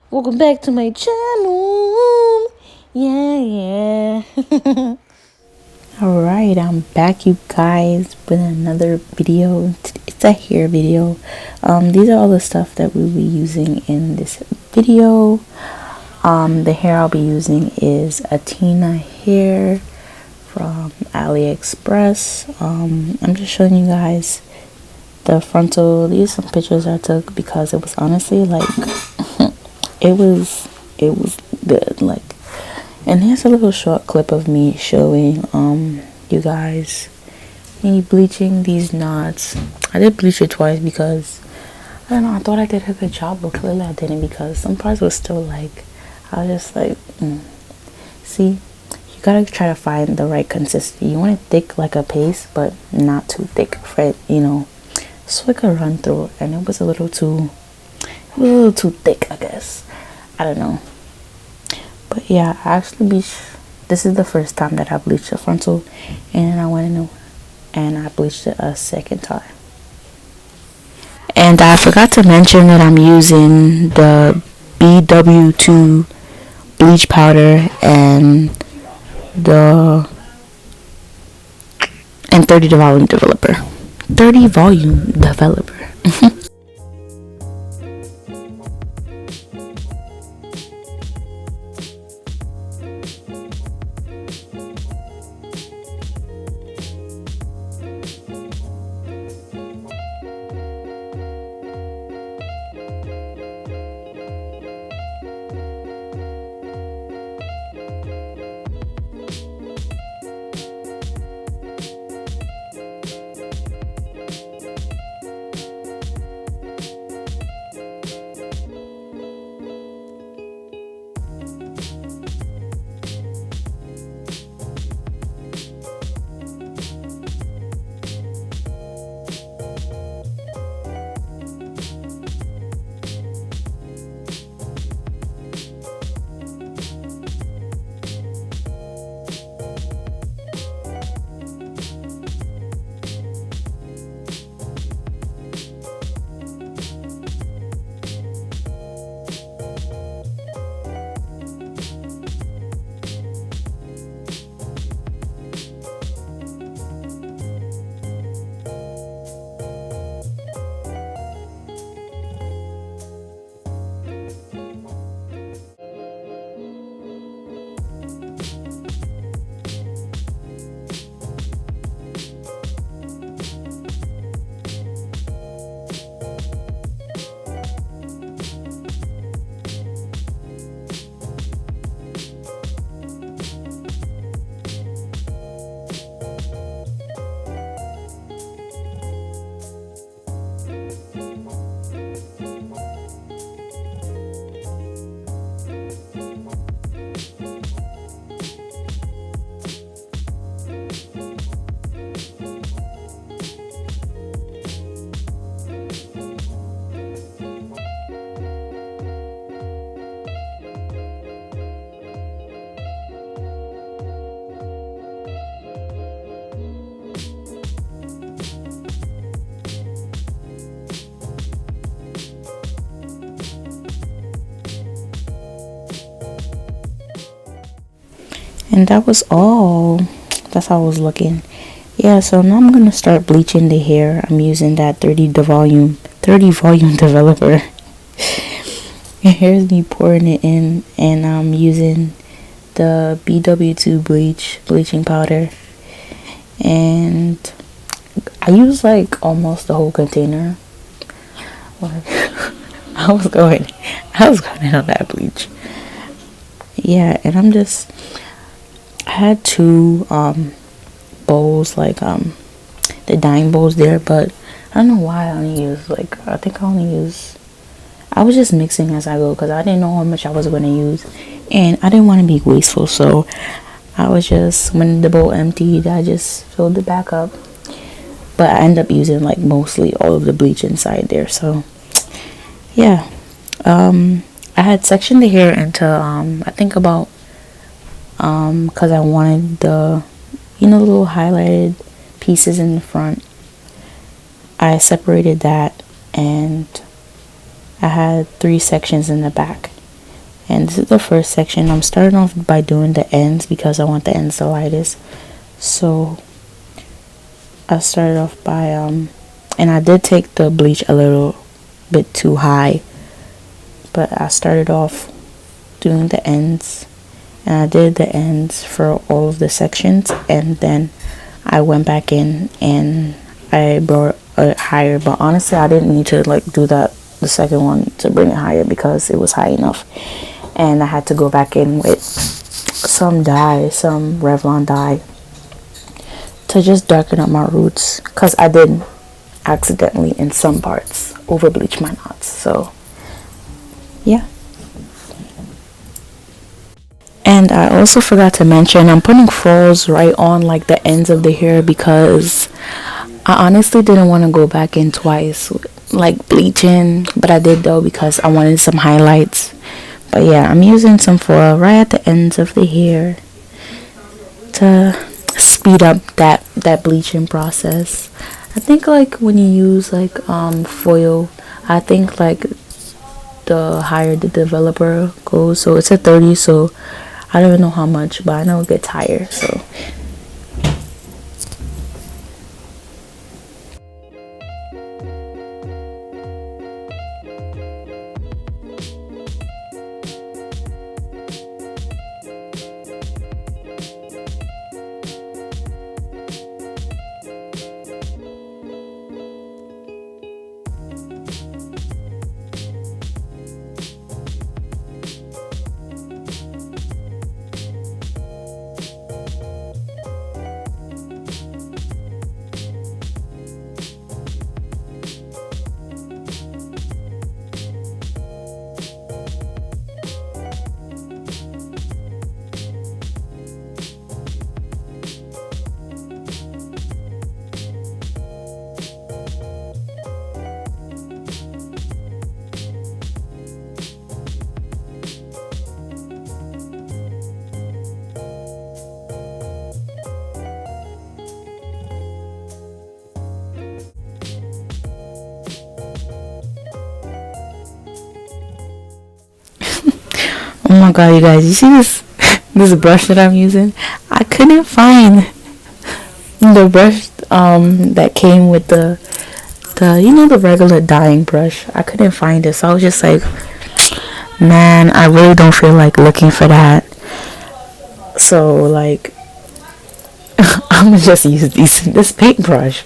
Welcome back to my channel. Yeah. Alright, I'm back, you guys, with another video. It's a hair video. These are all the stuff that we'll be using in this video. The hair I'll be using is Atina hair from AliExpress. I'm just showing you guys the frontal. These are some pictures I took because it was honestly like it was good. Like, and here's a little short clip of me showing you guys me bleaching these knots. I did bleach it twice because I don't know, I thought I did a good job, but clearly I didn't because some parts were still like, I was just like, see, you gotta try to find the right consistency. You want it thick like a paste, but not too thick for it, you know, so it could run through. And it was a little too thick, I guess. I don't know. But yeah, I actually bleached. This is the first time that I bleached the frontal, and I went in and I bleached it a second time. And I forgot to mention that I'm using the BW2 bleach powder and 30 volume developer. 30 volume developer. And that was all. That's how I was looking. Yeah, so now I'm gonna start bleaching the hair. I'm using that 30 volume developer. And here's me pouring it in, and I'm using the BW2 bleaching powder, and I use like almost the whole container. Like, I was going in on that bleach. Yeah, and I had two bowls, like the dyeing bowls there, but I don't know why I only used I was just mixing as I go because I didn't know how much I was going to use, and I didn't want to be wasteful, so I was just, when the bowl emptied, I just filled it back up. But I ended up using like mostly all of the bleach inside there. So yeah, I had sectioned the hair into I think about because I wanted the, you know, the little highlighted pieces in the front. I separated that, and I had 3 sections in the back. And this is the first section. I'm starting off by doing the ends because I want the ends the lightest. So I started off by and I did take the bleach a little bit too high, but I started off doing the ends, and I did the ends for all of the sections, and then I went back in and I brought it higher. But honestly, I didn't need to like do that the second one to bring it higher because it was high enough, and I had to go back in with some dye, some Revlon dye, to just darken up my roots, because I did accidentally in some parts over bleach my knots. So yeah. And I also forgot to mention, I'm putting falls right on like the ends of the hair because I honestly didn't want to go back in twice like bleaching, but I did though because I wanted some highlights. But yeah, I'm using some foil right at the ends of the hair to speed up that bleaching process. I think like when you use like foil, I think like the higher the developer goes. So it's a 30, so I don't even know how much, but I know it gets higher. So oh my god, you guys, you see this this brush that I'm using? I couldn't find the brush that came with the you know, the regular dyeing brush. I couldn't find it, so I was just like, man, I really don't feel like looking for that. So like I'm gonna just use this paintbrush.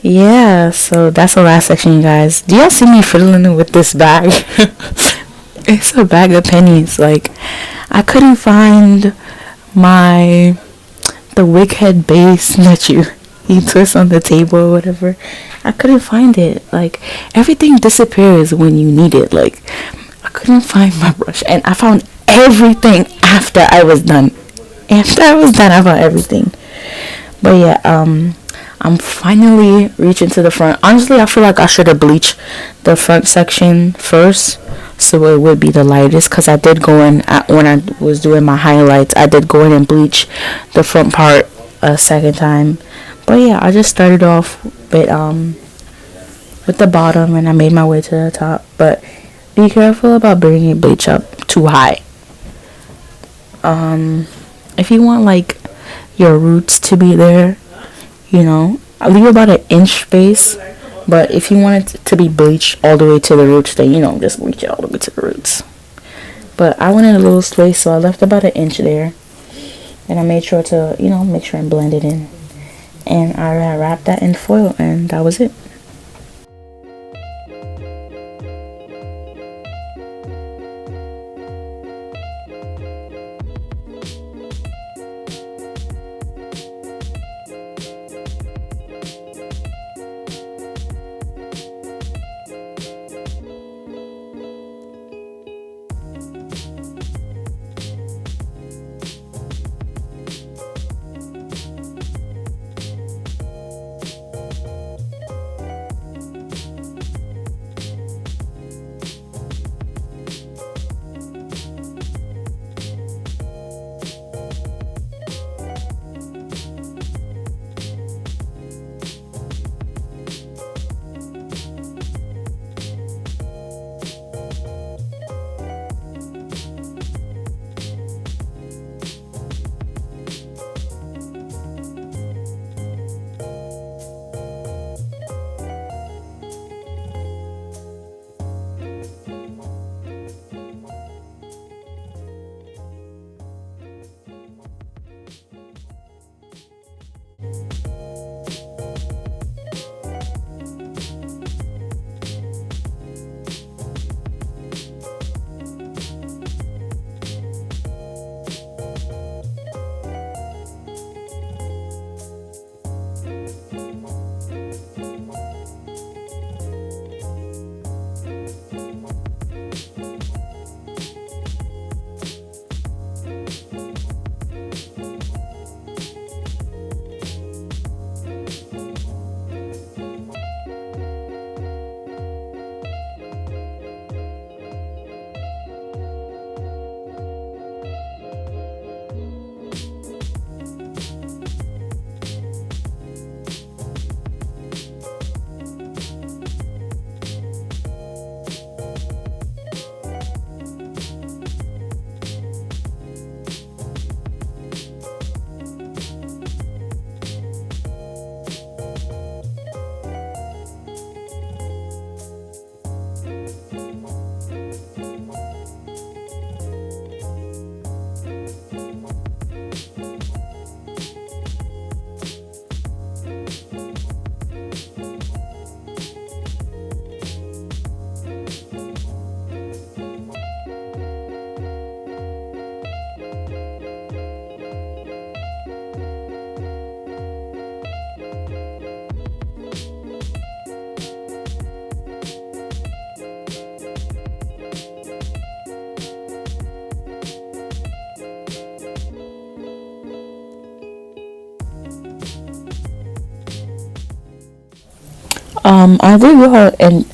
Yeah, so that's the last section, you guys. Do y'all see me fiddling with this bag? It's a bag of pennies. Like, I couldn't find my the wig head base that you twist on the table or whatever. I couldn't find it. Like, everything disappears when you need it. Like, I couldn't find my brush, and I found everything after I was done. After I was done, I found everything. But yeah, I'm finally reaching to the front. Honestly, I feel like I should have bleached the front section first, so it would be the lightest. Cause I did go in when I was doing my highlights. I did go in and bleach the front part a second time. But yeah, I just started off with the bottom, and I made my way to the top. But be careful about bringing bleach up too high. If you want like your roots to be there, I'll leave about an inch space. But if you want it to be bleached all the way to the roots, then just bleach it all the way to the roots. But I wanted a little space, so I left about an inch there, and I made sure to make sure and blend it in, and I wrapped that in foil, and that was it.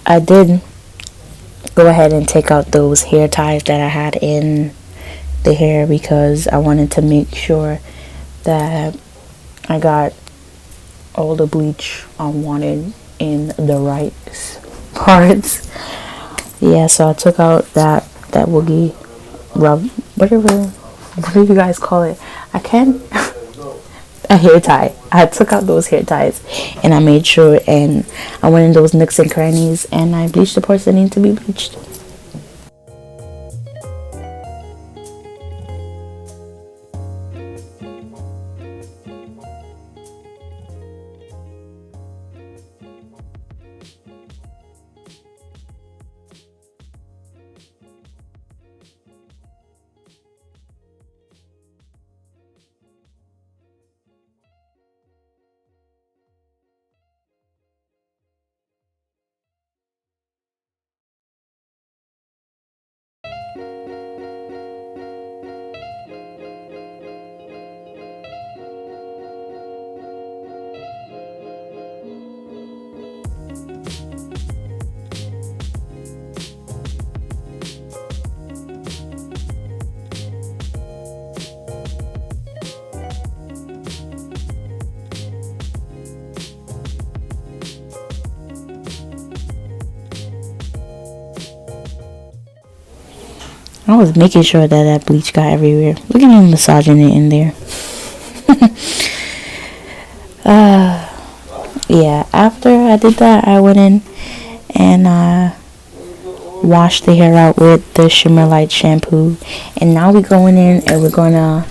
I did go ahead and take out those hair ties that I had in the hair, because I wanted to make sure that I got all the bleach I wanted in the right parts. Yeah, so I took out that woogie rub, whatever you guys call it. I can't a hair tie. I took out those hair ties, and I made sure, and I went in those nooks and crannies, and I bleached the parts that need to be bleached. I was making sure that that bleach got everywhere. Look at me massaging it in there. Yeah, after I did that, I went in and washed the hair out with the Shimmer Light shampoo. And now we're going in and we're gonna,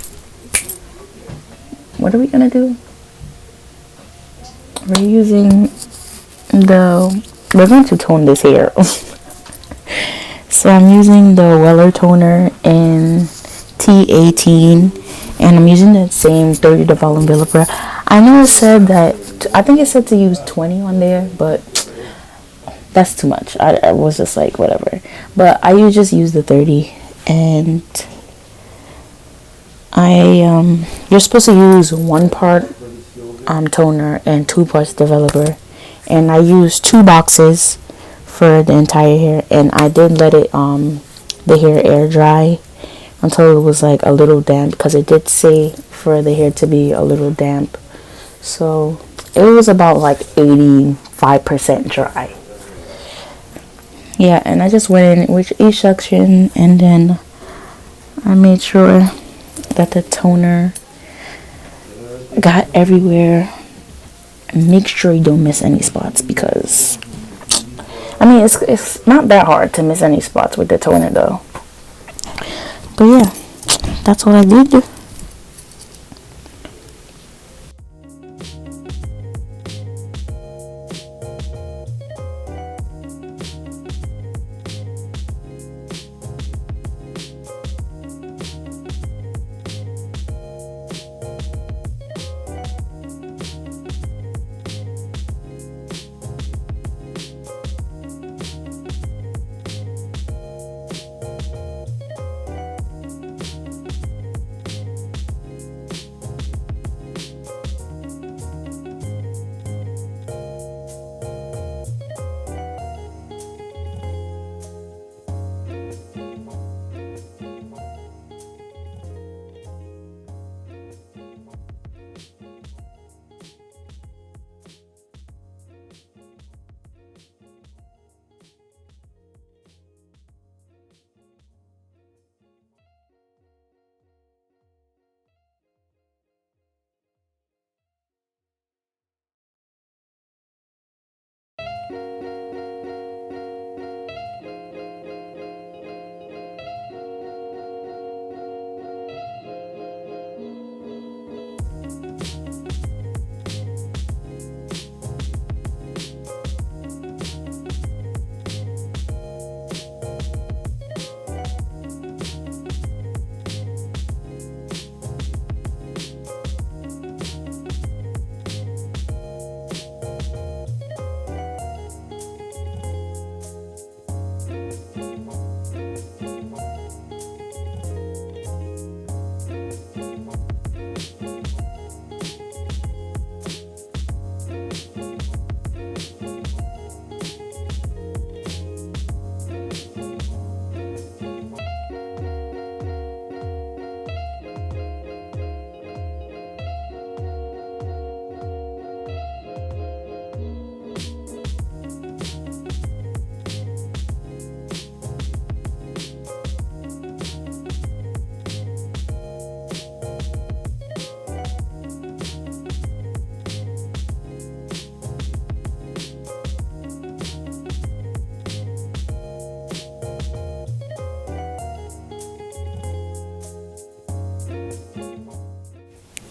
what are we gonna do? We're going to tone this hair. So I'm using the Wella toner in T18, and I'm using that same 30 the volume developer. I know it said that, I think it said to use 20 on there, but that's too much. I was just like, whatever. But I just use the 30, and you're supposed to use 1 part toner and 2 parts developer, and I used 2 boxes for the entire hair, and I did let it the hair air dry until it was like a little damp, because it did say for the hair to be a little damp. So it was about like 85% dry. Yeah, and I just went in with each section, and then I made sure that the toner got everywhere. And make sure you don't miss any spots, because I mean, it's not that hard to miss any spots with the toner though. But yeah, that's what I did.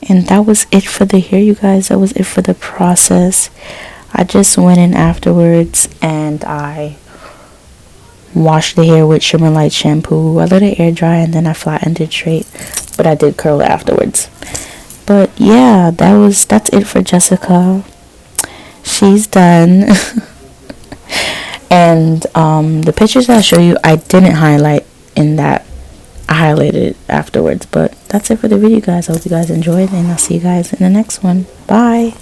And that was it for the hair, you guys. That was it for the process. I just went in afterwards and I washed the hair with Shimmer Light shampoo. I let it air dry and then I flattened it straight, but I did curl it afterwards. But yeah, that's it for Jessica. She's done. And the pictures I show you, I didn't highlight in that. I highlighted it afterwards. But that's it for the video, guys. I hope you guys enjoyed, and I'll see you guys in the next one. Bye.